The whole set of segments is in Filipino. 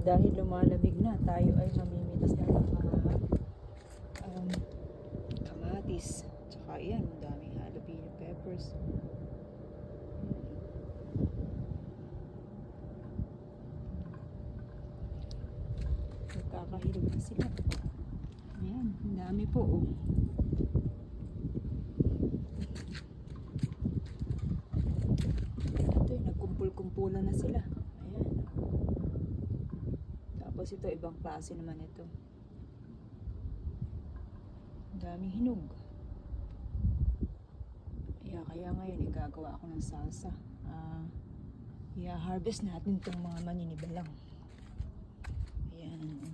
dahil lumalamig na, tayo ay mamimitas na ng mga kamatis. Tsaka yan, daming jalapeno peppers. Nagkakahilog na sila. Ayan, ang dami po oh. Ito yung nagkumpul-kumpulan na sila. Ayan. Tapos ito, ibang klase naman ito. Ang daming hinog. Kaya ngayon, igagawa ako ng salsa. I-harvest natin itong mga maninibalang. Ayan.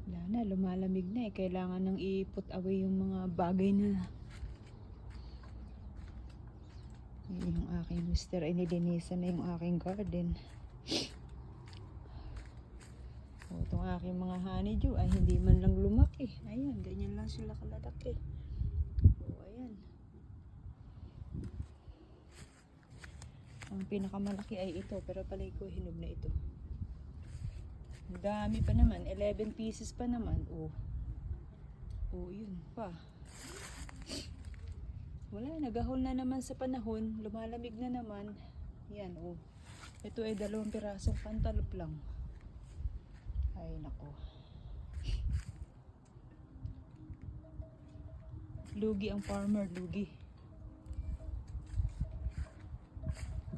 Wala na, lumalamig na eh. Kailangan nang i-put away yung mga bagay na yung aking mister ay nilinisan na yung aking garden. O, itong aking mga honeydew ay hindi man lang lumaki. Ayan, ganyan lang sila kalalaki. O, ayan. Ang pinakamalaki ay ito, pero palay ko hinog na ito. Ang dami pa naman, 11 pieces pa naman. O, yun pa. Wala, nagahol na naman sa panahon, lumalamig na naman. Yan, o. Ito ay 2 pirasong cantaloupe lang. Ay, nako. Lugi ang farmer, lugi.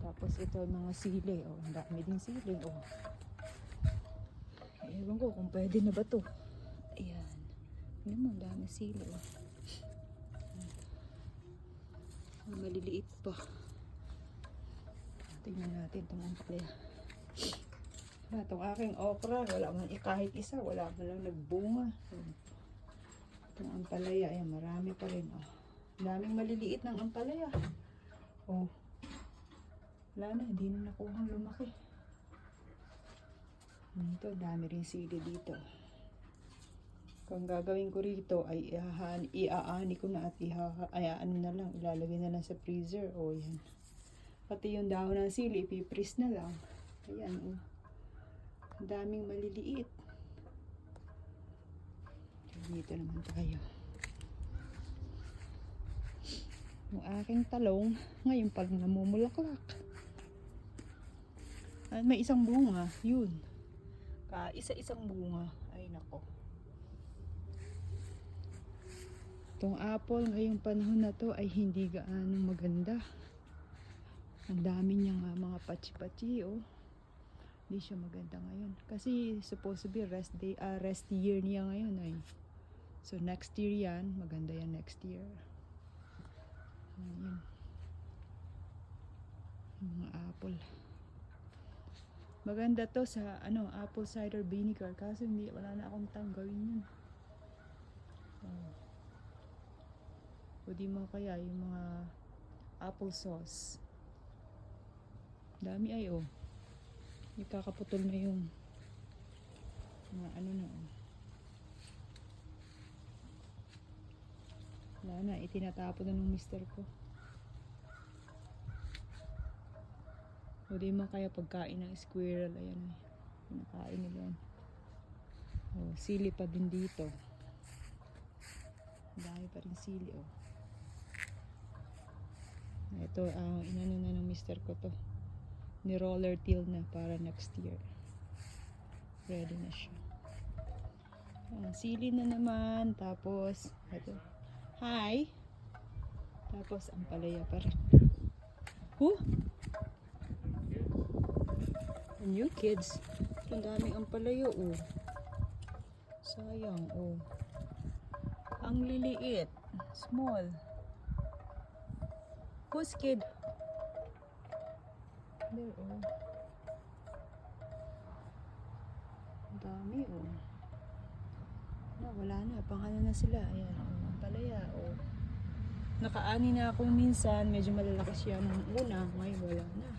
Tapos ito ay mga sili. O, ang dami din sili. O. Ewan ko kung pwede na ba to. Ayan. Ano mo, ang dami sili. O. Maliliit pa. Tingnan natin itong ampalaya. Itong aking okra, wala man kahit isa, wala man lang nagbunga. Itong ampalaya, ayan, marami pa rin. Oh. Daming maliliit ng ampalaya. Oh. Wala na, hindi na nakuhang lumaki. Ito, dami rin sili dito. Kung gagawin ko rito ay iaani ko na at ano na lang, ilalagay na lang sa freezer. O yan. Pati yung dahon ng sili, ipipris na lang. Ayan o. Ang daming maliliit. Dito naman tayo. Yung aking talong, ngayon pa lang namumulaklak. At may isang bunga, yun. Isa-isang bunga. Ay nako. Itong apple ngayong panahon na to ay hindi gaano maganda. Ang dami niyang mga patsi-patsi oh. Hindi siya maganda ngayon. Kasi supposed to be rest year niya ngayon ay. So next year yan, maganda yan next year. Ayan. Yung mga apple. Maganda to sa apple cider vinegar kasi wala na akong time gawin yun. Oh. O di mo kaya yung mga apple sauce. Dami ay oh. Ikakaputol na yung mga na oh. Wala na, itinatapon na ng mister ko. O di mo kaya pagkain ng squirrel, ayan ay. Pinakain nila yan. Oh, sili pa din dito. Dami pa rin sili oh. Ito ang inano na ng mister ko to. Ni roller till na para next year. Ready na siya. Sili na naman. Tapos ito. Hi. Tapos ang palaya pa rin. New kids. Ang daming ang palaya oh. Sayang oh. Ang liliit. Small. Who's kid? There oh. Ang dami oh. Wala na. Pangano na sila. Ayan oh. Ang palaya oh. Nakaani na ako minsan. Medyo malalaki siya nung una. Ngayon wala na.